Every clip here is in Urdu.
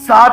7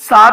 7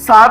7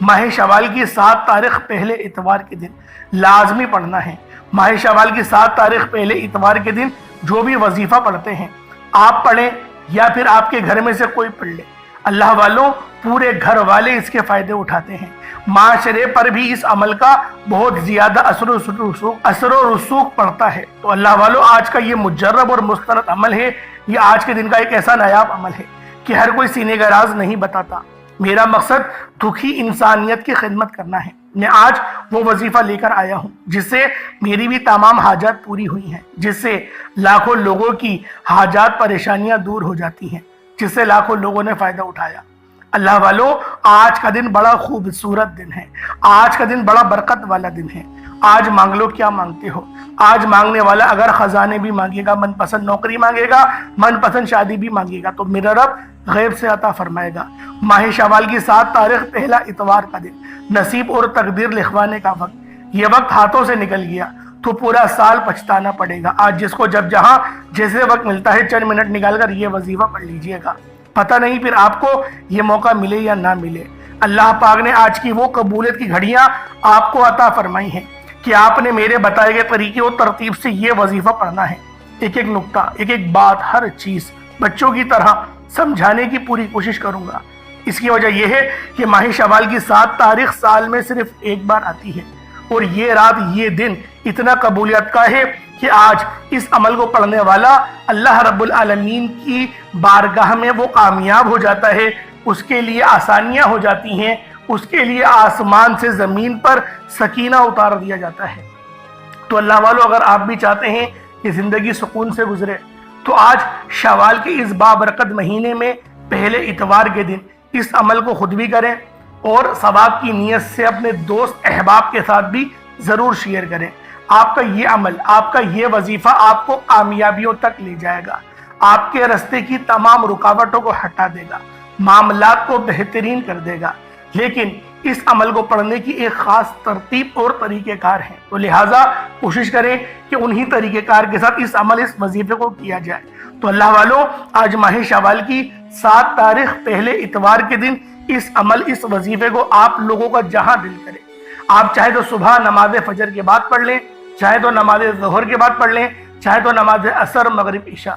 ماہ شوال کی 7 تاریخ پہلے اتوار کے دن لازمی پڑھنا ہے۔ ماہ شوال کی 7 تاریخ پہلے اتوار کے دن جو بھی وظیفہ پڑھتے ہیں آپ پڑھیں یا پھر آپ کے گھر میں سے کوئی پڑھ لے، اللہ والوں پورے گھر والے اس کے فائدے اٹھاتے ہیں۔ معاشرے پر بھی اس عمل کا بہت زیادہ اثر و رسوخ پڑتا ہے۔ تو اللہ والوں آج کا یہ مجرب اور مستند عمل ہے، یہ آج کے دن کا ایک ایسا نایاب عمل ہے کہ ہر کوئی سینے کا راز نہیں بتاتا۔ میرا مقصد دکھی انسانیت کی خدمت کرنا ہے۔ میں آج وہ وظیفہ لے کر آیا ہوں جس سے میری بھی تمام حاجات پوری ہوئی ہیں، جس سے لاکھوں لوگوں کی حاجات پریشانیاں دور ہو جاتی ہیں، جس سے لاکھوں لوگوں نے فائدہ اٹھایا۔ اللہ والوں آج کا دن بڑا خوبصورت دن ہے، آج کا دن بڑا برکت والا دن ہے۔ آج مانگ لو کیا مانگتے ہو۔ آج مانگنے والا اگر خزانے بھی مانگے گا، من پسند نوکری مانگے گا، من پسند شادی بھی مانگے گا تو میرا رب غیب سے عطا فرمائے گا۔ ماہ شوال کی 7 تاریخ پہلا اتوار کا دن، نصیب اور تقدیر لکھوانے کا وقت، یہ وقت ہاتھوں سے نکل گیا تو پورا سال پچھتانا پڑے گا۔ آج جس کو جب جہاں جیسے وقت ملتا ہے چند منٹ نکال کر یہ وظیفہ پڑھ لیجئے گا، پتہ نہیں پھر آپ کو یہ موقع ملے یا نہ ملے۔ اللہ پاک نے آج کی وہ قبولیت کی گھڑیاں آپ کو عطا فرمائی ہیں کہ آپ نے میرے بتائے گئے طریقے اور ترتیب سے یہ وظیفہ پڑھنا ہے۔ ایک ایک نقطہ، ایک ایک بات، ہر چیز بچوں کی طرح سمجھانے کی پوری کوشش کروں گا۔ اس کی وجہ یہ ہے کہ ماہ شوال کی 7 تاریخ سال میں صرف ایک بار آتی ہے اور یہ رات، یہ دن اتنا قبولیت کا ہے کہ آج اس عمل کو پڑھنے والا اللہ رب العالمین کی بارگاہ میں وہ کامیاب ہو جاتا ہے، اس کے لیے آسانیاں ہو جاتی ہیں، اس کے لیے آسمان سے زمین پر سکینہ اتار دیا جاتا ہے۔ تو اللہ والوں اگر آپ بھی چاہتے ہیں کہ زندگی سکون سے گزرے تو آج شوال کے اس بابرکت مہینے میں پہلے اتوار کے دن اس عمل کو خود بھی کریں اور ثواب کی نیت سے اپنے دوست احباب کے ساتھ بھی ضرور شیئر کریں۔ آپ کا یہ عمل، آپ کا یہ وظیفہ آپ کو کامیابیوں تک لے جائے گا، آپ کے راستے کی تمام رکاوٹوں کو ہٹا دے گا، معاملات کو بہترین کر دے گا۔ لیکن اس عمل کو پڑھنے کی ایک خاص ترتیب اور طریقہ کار ہے، تو لہٰذا کوشش کریں کہ انہی طریقہ کار کے ساتھ اس عمل، اس وظیفے کو کیا جائے۔ تو اللہ والوں آج ماہ شوال کی 7 تاریخ پہلے اتوار کے دن اس عمل، اس وظیفے کو آپ لوگوں کا جہاں دل کرے، آپ چاہے تو صبح نماز فجر کے بعد پڑھ لیں، چاہے تو نماز ظہر کے بعد پڑھ لیں، چاہے تو نماز عصر، مغرب، عشاء،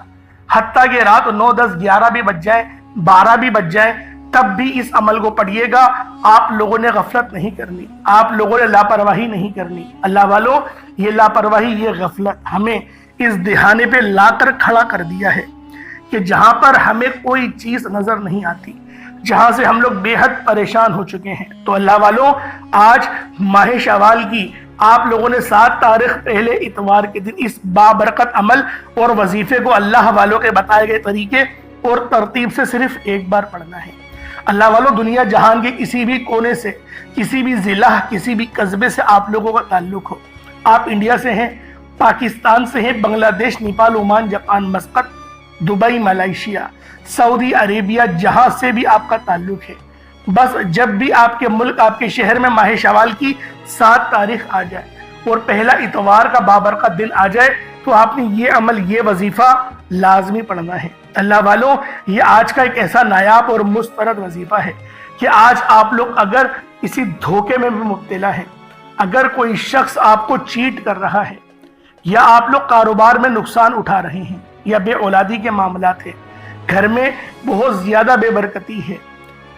حتیٰ کہ رات 9، 10، 11 بھی بج جائیں، 12 بھی بج جائیں، تب بھی اس عمل کو پڑھیے گا۔ آپ لوگوں نے غفلت نہیں کرنی، آپ لوگوں نے لاپرواہی نہیں کرنی۔ اللہ والوں یہ لاپرواہی، یہ غفلت ہمیں اس دہانے پہ لا کر کھڑا کر دیا ہے کہ جہاں پر ہمیں کوئی چیز نظر نہیں آتی، جہاں سے ہم لوگ بے حد پریشان ہو چکے ہیں۔ تو اللہ والوں آج ماہ شوال کی آپ لوگوں نے 7 تاریخ پہلے اتوار کے دن اس بابرکت عمل اور وظیفے کو اللہ والوں کے بتائے گئے طریقے اور ترتیب سے صرف ایک بار پڑھنا ہے۔ اللہ والوں دنیا جہان کے کسی بھی کونے سے، کسی بھی ضلع، کسی بھی قصبے سے آپ لوگوں کا تعلق ہو، آپ انڈیا سے ہیں، پاکستان سے ہیں، Bangladesh, Nepal, Oman, Japan, Muscat, Dubai, Malaysia, Saudi عربیہ، جہاں سے بھی آپ کا تعلق ہے، بس جب بھی آپ کے ملک، آپ کے شہر میں ماہ شوال کی 7 تاریخ آ جائے اور پہلا اتوار کا بابرکت دن آ جائے تو آپ نے یہ عمل، یہ وظیفہ لازمی پڑھنا ہے۔ اللہ والوں یہ آج کا ایک ایسا نایاب اور مسترد وظیفہ ہے کہ آج آپ لوگ اگر کسی دھوکے میں بھی مبتلا ہیں، اگر کوئی شخص آپ کو چیٹ کر رہا ہے، یا آپ لوگ کاروبار میں نقصان اٹھا رہے ہیں، یا بے اولادی کے معاملات ہیں، گھر میں بہت زیادہ بے برکتی ہے،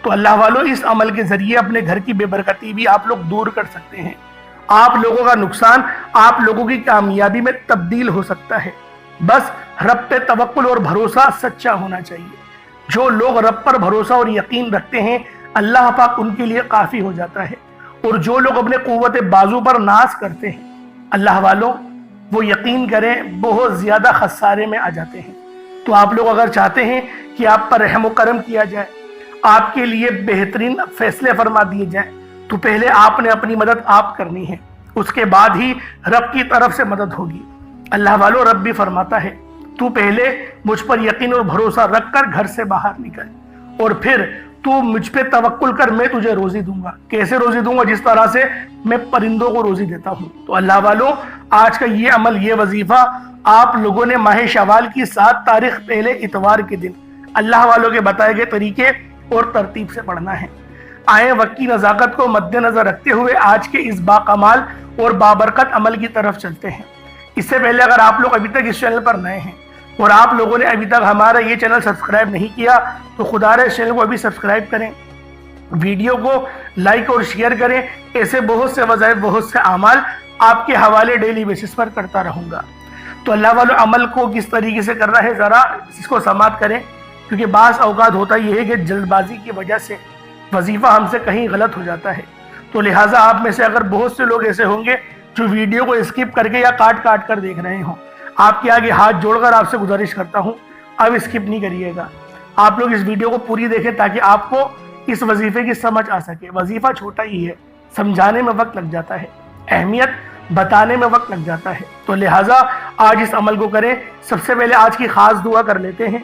تو اللہ والوں اس عمل کے ذریعے اپنے گھر کی بے برکتی بھی آپ لوگ دور کر سکتے ہیں۔ آپ لوگوں کا نقصان آپ لوگوں کی کامیابی میں تبدیل ہو سکتا ہے۔ بس رب پہ توکل اور بھروسہ سچا ہونا چاہیے۔ جو لوگ رب پر بھروسہ اور یقین رکھتے ہیں اللہ پاک ان کے لیے کافی ہو جاتا ہے، اور جو لوگ اپنے قوت بازو پر ناز کرتے ہیں اللہ والوں وہ یقین کریں بہت زیادہ خسارے میں آ جاتے ہیں۔ تو آپ لوگ اگر چاہتے ہیں کہ آپ پر رحم و کرم کیا جائے، آپ کے لیے بہترین فیصلے فرما دیے جائیں، تو پہلے آپ نے اپنی مدد آپ کرنی ہے، اس کے بعد ہی رب کی طرف سے مدد ہوگی۔ اللہ والوں رب بھی فرماتا ہے تو پہلے مجھ پر یقین اور بھروسہ رکھ کر گھر سے باہر نکل، اور پھر تو مجھ پہ توکل کر، میں تجھے روزی دوں گا۔ کیسے روزی دوں گا؟ جس طرح سے میں پرندوں کو روزی دیتا ہوں۔ تو اللہ والوں آج کا یہ عمل، یہ وظیفہ آپ لوگوں نے ماہ شوال کی 7 تاریخ پہلے اتوار کے دن اللہ والوں کے بتائے گئے طریقے اور ترتیب سے پڑھنا ہے۔ آئیں وقت کی نزاکت کو مد نظر رکھتے ہوئے آج کے اس باکمال اور بابرکت عمل کی طرف چلتے ہیں۔ اس سے پہلے اگر آپ لوگ ابھی تک اس چینل پر نئے ہیں اور آپ لوگوں نے ابھی تک ہمارا یہ چینل سبسکرائب نہیں کیا تو خدا رے اس چینل کو ابھی سبسکرائب کریں، ویڈیو کو لائک اور شیئر کریں۔ ایسے بہت سے وظائف، بہت سے اعمال آپ کے حوالے ڈیلی بیسس پر کرتا رہوں گا۔ تو اللہ والو عمل کو کس طریقے سے کرنا ہے ذرا اس کو سماعت کریں، کیونکہ بعض اوقات ہوتا یہ ہے کہ جلد بازی کی وجہ سے وظیفہ ہم سے کہیں غلط ہو جاتا ہے۔ تو لہٰذا آپ میں سے اگر بہت سے لوگ ایسے ہوں گے جو ویڈیو کو اسکپ کر کے یا کاٹ کر دیکھ رہے ہوں، آپ کے آگے ہاتھ جوڑ کر آپ سے گزارش کرتا ہوں اب اسکپ نہیں کریے گا، آپ لوگ اس ویڈیو کو پوری دیکھیں تاکہ آپ کو اس وظیفے کی سمجھ آ سکے۔ وظیفہ چھوٹا ہی ہے، سمجھانے میں وقت لگ جاتا ہے، اہمیت بتانے میں وقت لگ جاتا ہے، تو لہٰذا آج اس عمل کو کریں۔ سب سے پہلے آج کی خاص دعا کر لیتے ہیں۔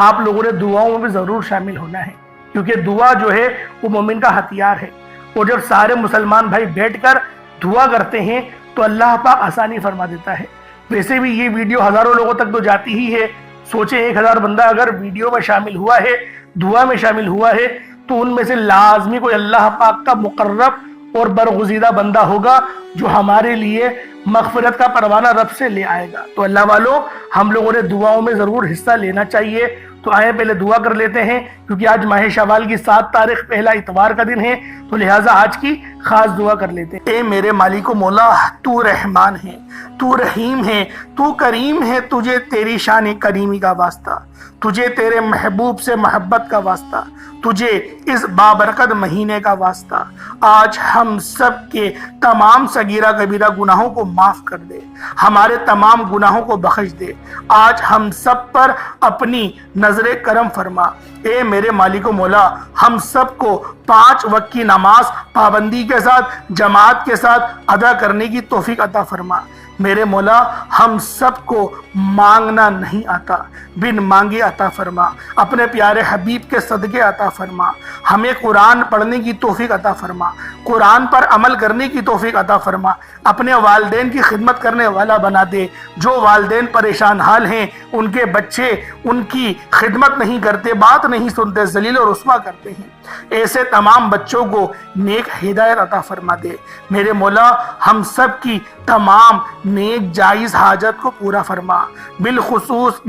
آپ لوگوں نے دعاؤں میں بھی ضرور شامل ہونا ہے، کیونکہ دعا جو ہے وہ مومن کا ہتھیار ہے، اور جب سارے مسلمان بھائی بیٹھ کر دعا کرتے ہیں تو اللہ پاک آسانی فرما دیتا ہے۔ ویسے بھی یہ ویڈیو ہزاروں لوگوں تک تو جاتی ہی ہے، سوچیں 1000 بندہ اگر ویڈیو میں شامل ہوا ہے، دعا میں شامل ہوا ہے، تو ان میں سے لازمی کوئی اللہ پاک کا مقرب اور برگزیدہ بندہ ہوگا جو ہمارے لیے مغفرت کا پروانہ رب سے لے آئے گا۔ تو اللہ والوں، ہم لوگوں نے دعاؤں میں ضرور حصہ لینا چاہیے۔ تو آئیں پہلے دعا کر لیتے ہیں، کیونکہ آج ماہ شوال کی 7 تاریخ پہلا اتوار کا دن ہے، تو لہٰذا آج کی خاص دعا کر لیتے ہیں۔ اے میرے مالک و مولا، تو رحمان ہے، تو رحیم ہے، تو کریم ہے، تجھے تیری شان کریمی کا واسطہ، تجھے تیرے محبوب سے محبت کا واسطہ، تجھے اس بابرکت مہینے کا واسطہ۔ آج ہم سب کے تمام صغیرہ کبیرہ گناہوں کو معاف کر دے، ہمارے تمام گناہوں کو بخش دے۔ آج ہم سب پر اپنی نظر کرم فرما۔ اے میرے مالک و مولا، ہم سب کو 5 وقت کی نماز پابندی کے ساتھ، جماعت کے ساتھ ادا کرنے کی توفیق عطا فرما۔ میرے مولا، ہم سب کو مانگنا نہیں آتا، بن مانگے عطا فرما۔ اپنے پیارے حبیب کے صدقے عطا فرما۔ ہمیں قرآن پڑھنے کی توفیق عطا فرما، قرآن پر عمل کرنے کی توفیق عطا فرما۔ اپنے والدین کی خدمت کرنے والا بنا دے۔ جو والدین پریشان حال ہیں، ان کے بچے ان کی خدمت نہیں کرتے، بات نہیں سنتے، ذلیل و رسوا کرتے ہیں، ایسے تمام بچوں کو نیک ہدایت عطا فرما دے۔ میرے مولا، ہم سب کی تمام نیک جائز حاجت کو پورا فرما۔ بالخصوص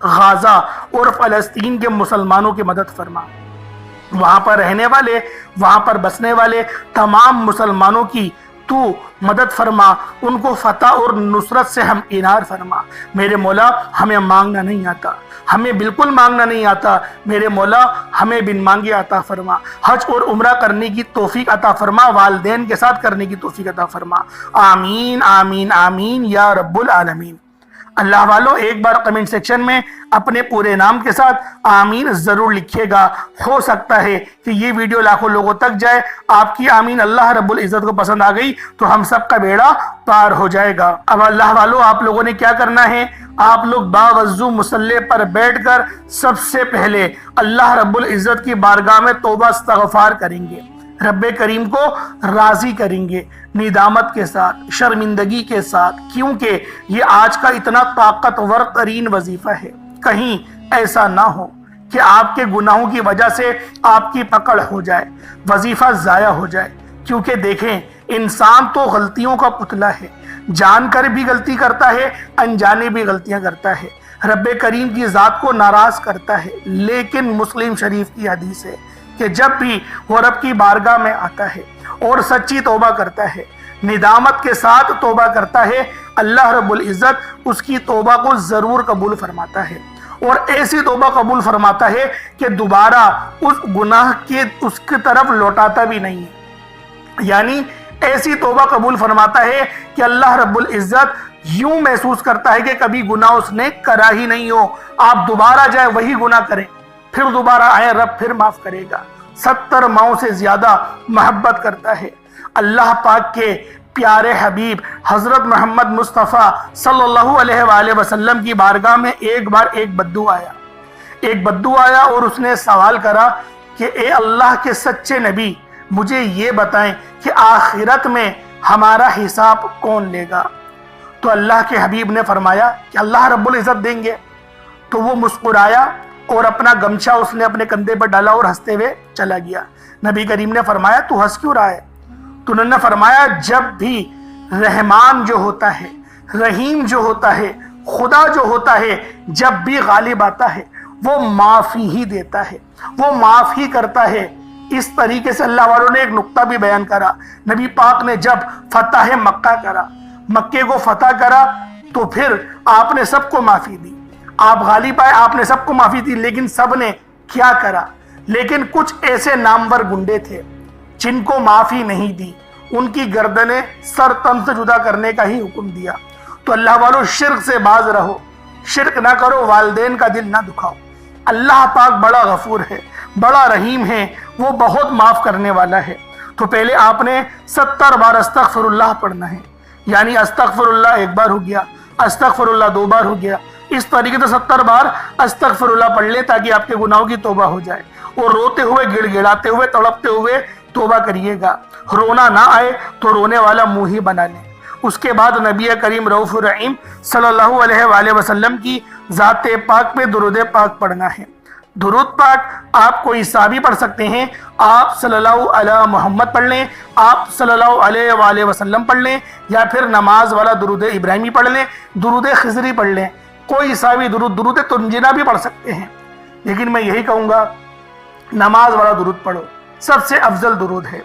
غزہ اور فلسطین کے مسلمانوں کی مدد فرما۔ وہاں پر رہنے والے، وہاں پر بسنے والے تمام مسلمانوں کی تو مدد فرما، ان کو فتح اور نصرت سے ہم انار فرما۔ میرے مولا، ہمیں مانگنا نہیں آتا، ہمیں بالکل مانگنا نہیں آتا، میرے مولا ہمیں بن مانگے عطا فرما۔ حج اور عمرہ کرنے کی توفیق عطا فرما، والدین کے ساتھ کرنے کی توفیق عطا فرما۔ آمین آمین آمین یا رب العالمین۔ اللہ والوں، ایک بار کمنٹ سیکشن میں اپنے پورے نام کے ساتھ آمین ضرور لکھیے گا۔ ہو سکتا ہے کہ یہ ویڈیو لاکھوں لوگوں تک جائے، آپ کی آمین اللہ رب العزت کو پسند آ گئی تو ہم سب کا بیڑا پار ہو جائے گا۔ اب اللہ والوں، آپ لوگوں نے کیا کرنا ہے؟ آپ لوگ باوضو مصلی پر بیٹھ کر سب سے پہلے اللہ رب العزت کی بارگاہ میں توبہ استغفار کریں گے، رب کریم کو راضی کریں گے، ندامت کے ساتھ، شرمندگی کے ساتھ، کیونکہ یہ آج کا اتنا طاقتور ترین وظیفہ ہے۔ کہیں ایسا نہ ہو کہ آپ کے گناہوں کی وجہ سے آپ کی پکڑ ہو جائے، وظیفہ ضائع ہو جائے، کیونکہ دیکھیں انسان تو غلطیوں کا پتلا ہے، جان کر بھی غلطی کرتا ہے، انجانے بھی غلطیاں کرتا ہے، رب کریم کی ذات کو ناراض کرتا ہے۔ لیکن مسلم شریف کی حدیث ہے کہ جب بھی وہ رب کی بارگاہ میں آتا ہے اور سچی توبہ کرتا ہے، ندامت کے ساتھ توبہ کرتا ہے، اللہ رب العزت اس کی توبہ کو ضرور قبول فرماتا ہے، اور ایسی توبہ قبول فرماتا ہے کہ دوبارہ اس گناہ کے اس کی طرف لوٹاتا بھی نہیں ہے۔ یعنی ایسی توبہ قبول فرماتا ہے کہ اللہ رب العزت یوں محسوس کرتا ہے کہ کبھی گناہ اس نے کرا ہی نہیں ہو، آپ دوبارہ جائیں وہی گناہ کریں، پھر دوبارہ آئیں، رب پھر معاف کرے گا۔ 70 ماؤں سے زیادہ محبت کرتا ہے۔ اللہ پاک کے پیارے حبیب حضرت محمد مصطفیٰ صلی اللہ علیہ وآلہ وسلم کی بارگاہ میں ایک بار ایک بدو آیا اور اس نے سوال کرا کہ اے اللہ کے سچے نبی، مجھے یہ بتائیں کہ آخرت میں ہمارا حساب کون لے گا؟ تو اللہ کے حبیب نے فرمایا کہ اللہ رب العزت دیں گے۔ تو وہ مسکرایا اور اپنا گمچھا اس نے اپنے کندھے پر ڈالا اور ہنستے ہوئے چلا گیا۔ نبی کریم نے فرمایا تو ہنس کیوں رہا ہے؟ تو انہوں نے فرمایا جب بھی رحمان جو ہوتا ہے، رحیم جو ہوتا ہے، خدا جو ہوتا ہے، جب بھی غالب آتا ہے وہ معافی ہی دیتا ہے، وہ معاف ہی کرتا ہے۔ اس طریقے سے اللہ والوں نے ایک نقطہ بھی بیان کرا۔ نبی پاک نے جب فتح مکہ کرا، مکے کو فتح کرا، تو پھر آپ نے سب کو معافی دی، آپ غالب آئے، آپ نے سب کو معافی دی، لیکن سب نے کیا کرا؟ لیکن کچھ ایسے نامور گنڈے تھے جن کو معافی نہیں دی، ان کی گردنیں سر تن سے جدا کرنے کا ہی حکم دیا۔ تو اللہ والوں شرک سے باز رہو، شرک نہ کرو، والدین کا دل نہ دکھاؤ۔ اللہ پاک بڑا غفور ہے، بڑا رحیم ہے، وہ بہت معاف کرنے والا ہے۔ تو پہلے آپ نے 70 بار استغفر اللہ پڑھنا ہے، یعنی استغفر اللہ ایک بار ہو گیا، استغفر اللہ 2 بار ہو گیا، اس طریقے سے 70 بار استغفر اللہ پڑھ لیں تاکہ آپ کے گناہوں کی توبہ ہو جائے۔ اور روتے ہوئے، گڑ گڑاتے ہوئے، تڑپتے ہوئے توبہ کریے گا۔ رونا نہ آئے تو رونے والا منہ ہی بنا لیں۔ اس کے بعد نبی کریم رؤوف الرحیم صلی اللہ علیہ وآلہ وسلم کی ذات پاک پہ درود پاک پڑھنا ہے۔ درود پاک آپ کوئی سا بھی پڑھ سکتے ہیں، آپ صلی اللہ علیہ محمد پڑھ لیں، آپ صلی اللہ علیہ وآلہ وسلم پڑھ لیں، یا پھر نماز والا درود ابراہیمی پڑھ لیں، درود خضری پڑھ لیں، کوئی سا بھی درود تنجینا بھی پڑھ سکتے ہیں۔ لیکن میں یہی کہوں گا نماز والا درود پڑھو، سب سے افضل درود ہے۔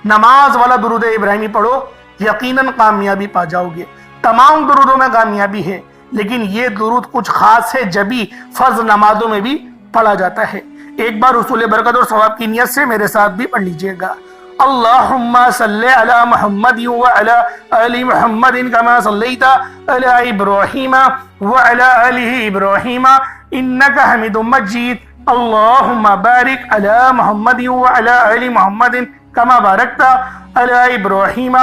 نماز والا درود ابراہیمی پڑھو، یقیناً کامیابی پا جاؤ گے۔ تمام درودوں میں کامیابی ہے، لیکن یہ درود کچھ خاص ہے جبھی فرض نمازوں میں بھی پڑھا جاتا ہے۔ ایک بار حصول برکت اور ثواب کی نیت سے میرے ساتھ بھی پڑھ لیجئے گا۔ اللہم صلی علی محمد وعلی آل محمد کما صلیت علی ابراہیم وعلی آل ابراہیم انکا حمید مجید۔ اللہم بارک علی محمد وعلی آل محمد کما بارکت علی ابراہیم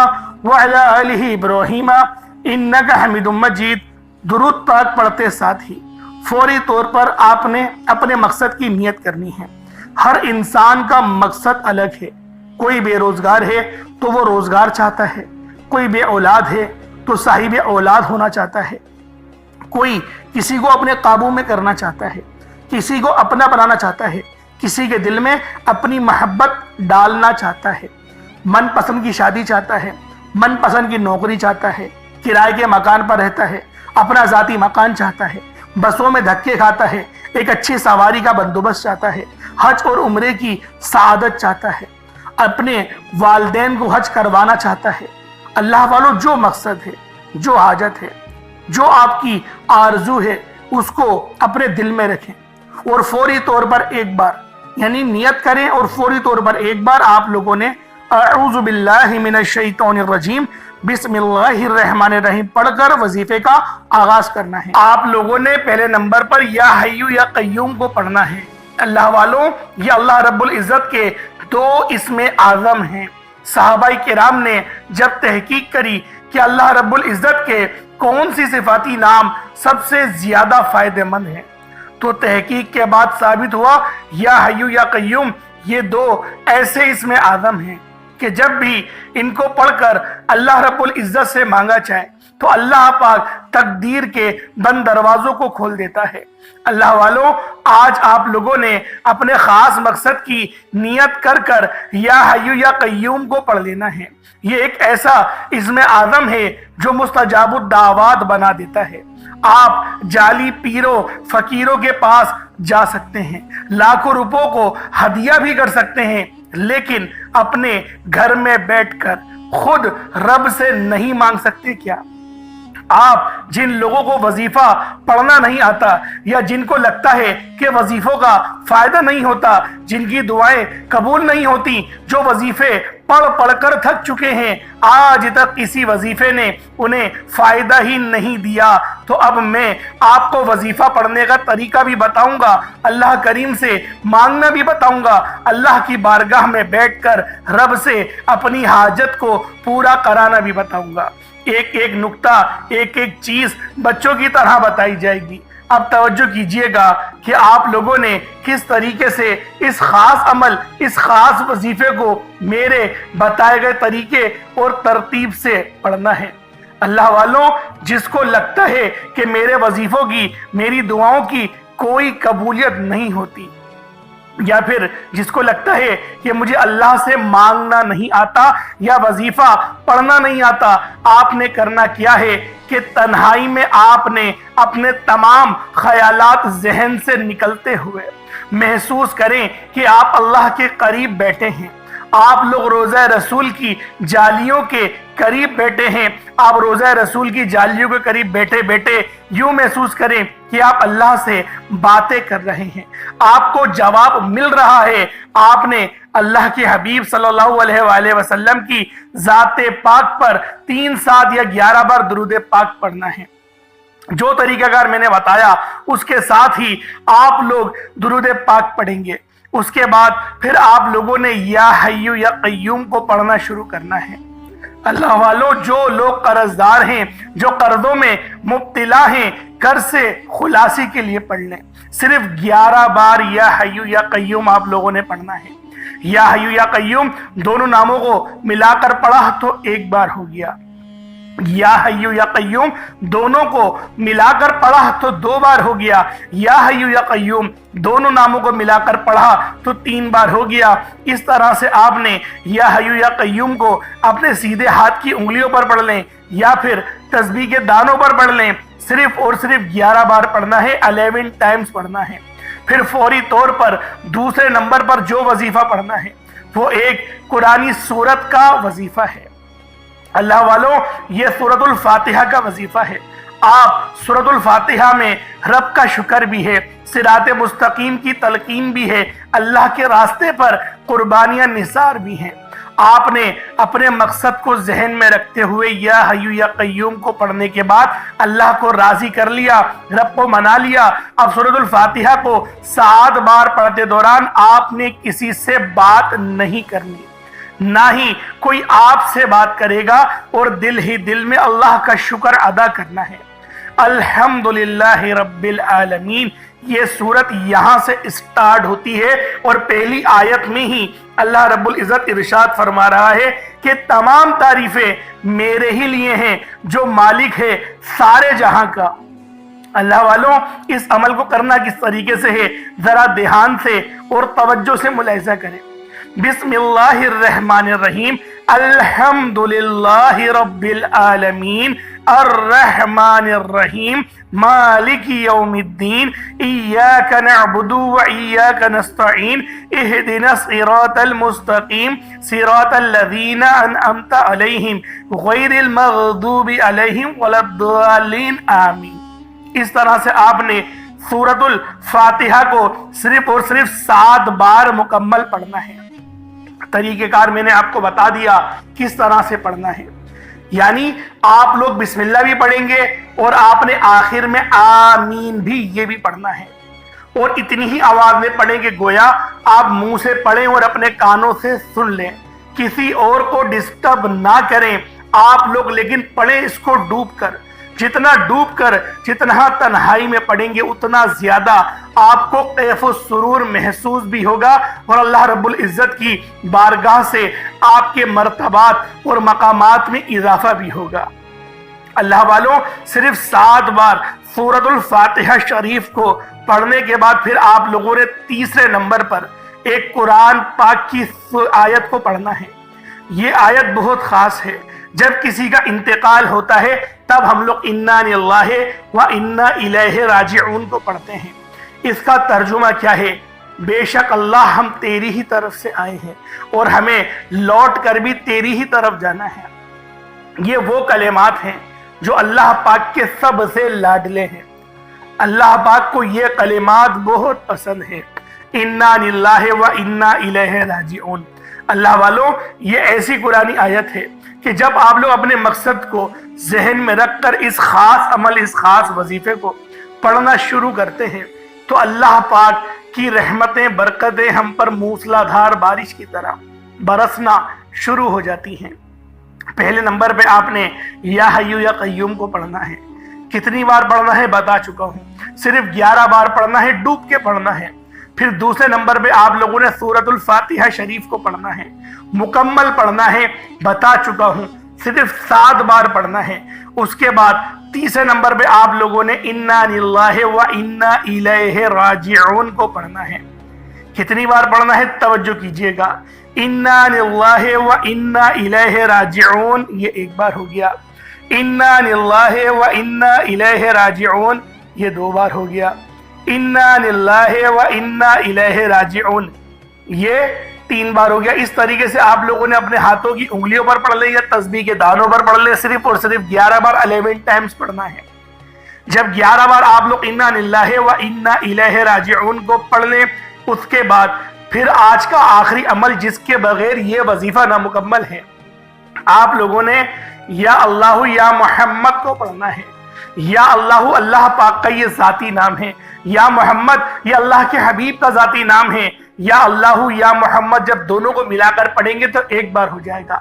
وعلی آل ابراہیم انکا حمید مجید۔ درود پاک پڑھتے ساتھ ہی فوری طور پر آپ نے اپنے مقصد کی نیت کرنی ہے۔ ہر انسان کا مقصد الگ ہے۔ کوئی بے روزگار ہے تو وہ روزگار چاہتا ہے، کوئی بے اولاد ہے تو صاحب اولاد ہونا چاہتا ہے، کوئی کسی کو اپنے قابو میں کرنا چاہتا ہے، کسی کو اپنا بنانا چاہتا ہے، کسی کے دل میں اپنی محبت ڈالنا چاہتا ہے، من پسند کی شادی چاہتا ہے، من پسند کی نوکری چاہتا ہے، کرائے کے مکان پر رہتا ہے، اپنا ذاتی مکان چاہتا ہے، بسوں میں دھکے کھاتا ہے، ایک اچھی سواری کا بندوبست چاہتا ہے، حج اور عمرے کی سعادت چاہتا ہے، اپنے والدین کو حج کروانا چاہتا ہے۔ اللہ والوں جو مقصد ہے، جو حاجت ہے، جو آپ کی آرزو ہے، اس کو اپنے دل میں رکھیں اور فوری طور پر ایک بار یعنی نیت کریں، اور فوری طور پر ایک بار آپ لوگوں نے اعوذ باللہ من الشیطان الرجیم بسم اللہ الرحمن الرحیم پڑھ کر وظیفے کا آغاز کرنا ہے۔ آپ لوگوں نے پہلے نمبر پر یا حی یا قیوم کو پڑھنا ہے۔ اللہ والوں، یہ اللہ رب العزت کے 2 اسم اعظم ہیں۔ صحابہ کرام نے جب تحقیق کری کہ اللہ رب العزت کے کون سی صفاتی نام سب سے زیادہ فائدہ مند ہیں، تو تحقیق کے بعد ثابت ہوا یا حی یا قیوم یہ 2 ایسے اسم اعظم ہیں کہ جب بھی ان کو پڑھ کر اللہ رب العزت سے مانگا جائے تو اللہ پاک تقدیر کے بند دروازوں کو کھول دیتا ہے۔ اللہ والوں، آج آپ لوگوں نے اپنے خاص مقصد کی نیت کر کر یا حی یا قیوم کو پڑھ لینا ہے۔ یہ ایک ایسا اسم اعظم ہے جو مستجاب الدعوات بنا دیتا ہے۔ آپ جعلی پیروں فقیروں کے پاس جا سکتے ہیں، لاکھوں روپوں کو ہدیہ بھی کر سکتے ہیں، لیکن اپنے گھر میں بیٹھ کر خود رب سے نہیں مانگ سکتے کیا؟ آپ جن لوگوں کو وظیفہ پڑھنا نہیں آتا، یا جن کو لگتا ہے کہ وظیفوں کا فائدہ نہیں ہوتا، جن کی دعائیں قبول نہیں ہوتی، جو وظیفے پڑھ پڑھ کر تھک چکے ہیں، آج تک کسی وظیفے نے انہیں فائدہ ہی نہیں دیا، تو اب میں آپ کو وظیفہ پڑھنے کا طریقہ بھی بتاؤں گا، اللہ کریم سے مانگنا بھی بتاؤں گا، اللہ کی بارگاہ میں بیٹھ کر رب سے اپنی حاجت کو پورا کرانا بھی بتاؤں گا۔ ایک ایک نقطہ، ایک ایک چیز بچوں کی طرح بتائی جائے گی۔ اب توجہ کیجئے گا کہ آپ لوگوں نے کس طریقے سے اس خاص عمل، اس خاص وظیفے کو میرے بتائے گئے طریقے اور ترتیب سے پڑھنا ہے۔ اللہ والوں، جس کو لگتا ہے کہ میرے وظیفوں کی، میری دعاؤں کی کوئی قبولیت نہیں ہوتی، یا پھر جس کو لگتا ہے کہ مجھے اللہ سے مانگنا نہیں آتا یا وظیفہ پڑھنا نہیں آتا، آپ نے کرنا کیا ہے کہ تنہائی میں آپ نے اپنے تمام خیالات ذہن سے نکلتے ہوئے محسوس کریں کہ آپ اللہ کے قریب بیٹھے ہیں، آپ لوگ روضہ رسول کی جالیوں کے قریب بیٹھے ہیں، آپ روضہ رسول کی جالیوں کے قریب بیٹھے بیٹھے یوں محسوس کریں کہ آپ اللہ سے باتیں کر رہے ہیں، آپ کو جواب مل رہا ہے۔ آپ نے اللہ کے حبیب صلی اللہ علیہ وآلہ وسلم کی ذات پاک پر 3 7 یا 11 بار درود پاک پڑھنا ہے۔ جو طریقہ کار میں نے بتایا اس کے ساتھ ہی آپ لوگ درود پاک پڑھیں گے۔ اس کے بعد پھر آپ لوگوں نے یا حیو یا قیوم کو پڑھنا شروع کرنا ہے۔ اللہ والوں، جو لوگ قرض دار ہیں، جو قرضوں میں مبتلا ہیں، قرض سے خلاصی کے لیے پڑھ لیں۔ صرف 11 بار یا حیو یا قیوم آپ لوگوں نے پڑھنا ہے۔ یا حیو یا قیوم دونوں ناموں کو ملا کر پڑھا تو 1 بار ہو گیا، یا حیو یا قیوم دونوں کو ملا کر پڑھا تو 2 بار ہو گیا، یا حیو یا قیوم دونوں ناموں کو ملا کر پڑھا تو 3 بار ہو گیا۔ اس طرح سے آپ نے یا حیو یا قیوم کو اپنے سیدھے ہاتھ کی انگلیوں پر پڑھ لیں یا پھر تسبیح کے دانوں پر پڑھ لیں۔ صرف اور صرف 11 بار پڑھنا ہے، 11 ٹائمز پڑھنا ہے۔ پھر فوری طور پر دوسرے نمبر پر جو وظیفہ پڑھنا ہے وہ ایک قرآنی سورت کا وظیفہ ہے۔ اللہ والوں، یہ سورۃ الفاتحہ کا وظیفہ ہے۔ آپ سورۃ الفاتحہ میں رب کا شکر بھی ہے، صراط مستقیم کی تلقین بھی ہے، اللہ کے راستے پر قربانیاں نثار بھی ہیں۔ آپ نے اپنے مقصد کو ذہن میں رکھتے ہوئے یا حیو یا قیوم کو پڑھنے کے بعد اللہ کو راضی کر لیا، رب کو منا لیا۔ اب سورۃ الفاتحہ کو 7 بار پڑھتے دوران آپ نے کسی سے بات نہیں کرنی، نہ ہی کوئی آپ سے بات کرے گا، اور دل ہی دل میں اللہ کا شکر ادا کرنا ہے۔ الحمدللہ رب العالمین، یہ سورت یہاں سے اسٹارٹ ہوتی ہے، اور پہلی آیت میں ہی اللہ رب العزت ارشاد فرما رہا ہے کہ تمام تعریفیں میرے ہی لیے ہیں جو مالک ہے سارے جہاں کا۔ اللہ والوں، اس عمل کو کرنا کس طریقے سے ہے ذرا دھیان سے اور توجہ سے ملاحظہ کریں۔ بسم اللہ الرحمن الرحیم، الحمدللہ رب العالمین، الرحمن الرحیم، مالک یوم الدین، ایاک نعبد و ایاک نستعین، اہدنا الصراط المستقیم، صراط الذین انعمت علیہم غیر المغضوب علیہم ولا الضالین، آمین۔ اس طرح سے آپ نے سورۃ الفاتحہ کو صرف اور صرف 7 بار مکمل پڑھنا ہے۔ طریقہ کار میں نے آپ کو بتا دیا کس طرح سے پڑھنا ہے، یعنی آپ لوگ بسم اللہ بھی پڑھیں گے اور آپ نے آخر میں آمین بھی یہ بھی پڑھنا ہے، اور اتنی ہی آواز میں پڑھیں کہ گویا آپ منہ سے پڑھیں اور اپنے کانوں سے سن لیں، کسی اور کو ڈسٹرب نہ کریں آپ لوگ، لیکن پڑھیں اس کو ڈوب کر۔ جتنا ڈوب کر، جتنا تنہائی میں پڑھیں گے اتنا زیادہ آپ کو کیف و سرور محسوس بھی ہوگا، اور اللہ رب العزت کی بارگاہ سے آپ کے مرتبات اور مقامات میں اضافہ بھی ہوگا۔ اللہ والوں، صرف 7 بار سورۃ الفاتحہ شریف کو پڑھنے کے بعد پھر آپ لوگوں نے تیسرے نمبر پر ایک قرآن پاک کی آیت کو پڑھنا ہے۔ یہ آیت بہت خاص ہے۔ جب کسی کا انتقال ہوتا ہے تب ہم لوگ انا للہ و انا الیہ راجعون کو پڑھتے ہیں۔ اس کا ترجمہ کیا ہے؟ بے شک اللہ، ہم تیری ہی طرف سے آئے ہیں اور ہمیں لوٹ کر بھی تیری ہی طرف جانا ہے۔ یہ وہ کلمات ہیں جو اللہ پاک کے سب سے لاڈلے ہیں۔ اللہ پاک کو یہ کلمات بہت پسند ہیں، انا للہ و انا الیہ راجعون۔ اللہ والوں، یہ ایسی قرآنی آیت ہے کہ جب آپ لوگ اپنے مقصد کو ذہن میں رکھ کر اس خاص عمل، اس خاص وظیفے کو پڑھنا شروع کرتے ہیں تو اللہ پاک کی رحمتیں، برکتیں ہم پر موسلا دھار بارش کی طرح برسنا شروع ہو جاتی ہیں۔ پہلے نمبر پہ آپ نے یا حیو یا قیوم کو پڑھنا ہے۔ کتنی بار پڑھنا ہے بتا چکا ہوں، صرف 11 بار پڑھنا ہے، ڈوب کے پڑھنا ہے۔ پھر دوسرے نمبر پہ آپ لوگوں نے سورۃ الفاتحہ شریف کو پڑھنا ہے، مکمل پڑھنا ہے، بتا چکا ہوں۔ صرف 7 بار پڑھنا ہے۔ اس کے بعد تیسرے نمبر پہ آپ لوگوں نے انا للہ و انا الیہ راجعون کو پڑھنا ہے۔ کتنی بار پڑھنا ہے توجہ کیجئے گا۔ انا للہ و انا الیہ راجعون یہ ایک بار ہو گیا، انا للہ و انا الیہ راجعون یہ 2 بار ہو گیا، انا للہ و انا الیہ راجعون یہ 3 بار ہو گیا۔ اس طریقے سے آپ لوگوں نے اپنے ہاتھوں کی انگلیوں پر پڑھ لے یا تسبیح کے دانوں پر پڑھ لے، صرف اور صرف 11 بار 11 ٹائمز پڑھنا ہے۔ جب 11 بار آپ لوگ انا للہ و انا الیہ راجعون کو پڑھ لیں، اس کے بعد پھر آج کا آخری عمل جس کے بغیر یہ وظیفہ نامکمل ہے، آپ لوگوں نے یا اللہ یا محمد کو پڑھنا ہے۔ یا اللہ اللہ پاک کا یہ ذاتی نام ہے، یا محمد یہ اللہ کے حبیب کا ذاتی نام ہے۔ یا اللہ یا محمد جب دونوں کو ملا کر پڑھیں گے تو 1 بار ہو جائے گا،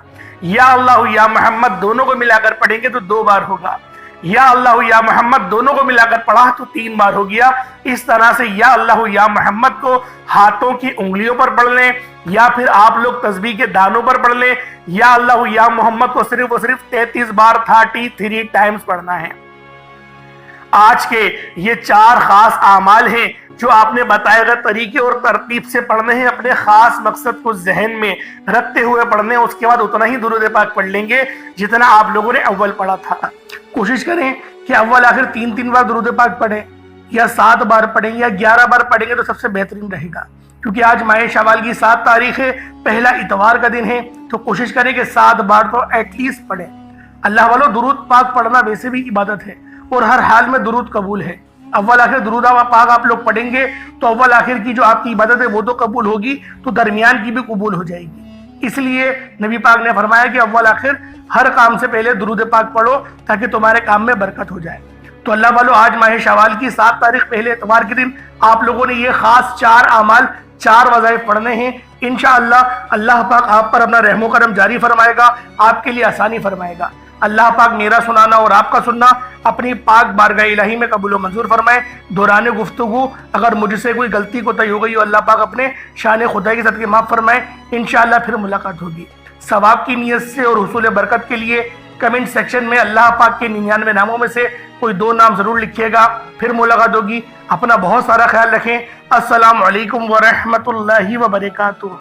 یا اللہ یا محمد دونوں کو ملا کر پڑھیں گے تو 2 بار ہوگا، یا اللہ یا محمد دونوں کو ملا کر پڑھا تو 3 بار ہو گیا۔ اس طرح سے یا اللہ یا محمد کو ہاتھوں کی انگلیوں پر پڑھ لیں، یا پھر آپ لوگ تسبیح کے دانوں پر پڑھ لیں۔ یا اللہ یا محمد کو صرف اور صرف 33 بار 33 ٹائمز پڑھنا ہے۔ آج کے یہ 4 خاص اعمال ہیں جو آپ نے بتائے گئے طریقے اور ترتیب سے پڑھنے ہیں، اپنے خاص مقصد کو ذہن میں رکھتے ہوئے پڑھنے ہیں۔ اس کے بعد اتنا ہی درود پاک پڑھ لیں گے جتنا آپ لوگوں نے اول پڑھا تھا۔ کوشش کریں کہ اول آخر 3 بار درود پاک پڑھیں، یا 7 بار پڑھیں، یا 11 بار پڑھیں گے تو سب سے بہترین رہے گا، کیونکہ آج ماہ شوال کی 7 تاریخ ہے، پہلا اتوار کا دن ہے، تو کوشش کریں کہ 7 بار تو ایٹ لیسٹ پڑھیں۔ اللہ والو درود پاک پڑھنا ویسے بھی عبادت ہے اور ہر حال میں درود قبول ہے۔ اول آخر درود پاک آپ لوگ پڑھیں گے تو اول آخر کی جو آپ کی عبادت ہے وہ تو قبول ہوگی، تو درمیان کی بھی قبول ہو جائے گی۔ اس لیے نبی پاک نے فرمایا کہ اول آخر ہر کام سے پہلے درود پاک پڑھو تاکہ تمہارے کام میں برکت ہو جائے۔ تو اللہ والو آج ماہ شوال کی 7 تاریخ پہلے اتوار کے دن آپ لوگوں نے یہ خاص 4 اعمال 4 وظائف پڑھنے ہیں۔ انشاءاللہ اللہ پاک آپ پر اپنا رحم و کرم جاری فرمائے گا، آپ کے لیے آسانی فرمائے گا۔ اللہ پاک میرا سنانا اور آپ کا سننا اپنی پاک بارگاہ الہی میں قبول و منظور فرمائے۔ دوران گفتگو اگر مجھ سے کوئی غلطی کوتاہی ہو گئی ہو، اللہ پاک اپنے شان خدائی کے صدقے معاف فرمائے۔ انشاءاللہ پھر ملاقات ہوگی۔ ثواب کی نیت سے اور حصول برکت کے لیے کمنٹ سیکشن میں اللہ پاک کے 99 ناموں میں سے کوئی 2 نام ضرور لکھیے گا۔ پھر ملاقات ہوگی۔ اپنا بہت سارا خیال رکھیں۔ السلام علیکم ورحمۃ اللہ وبرکاتہ۔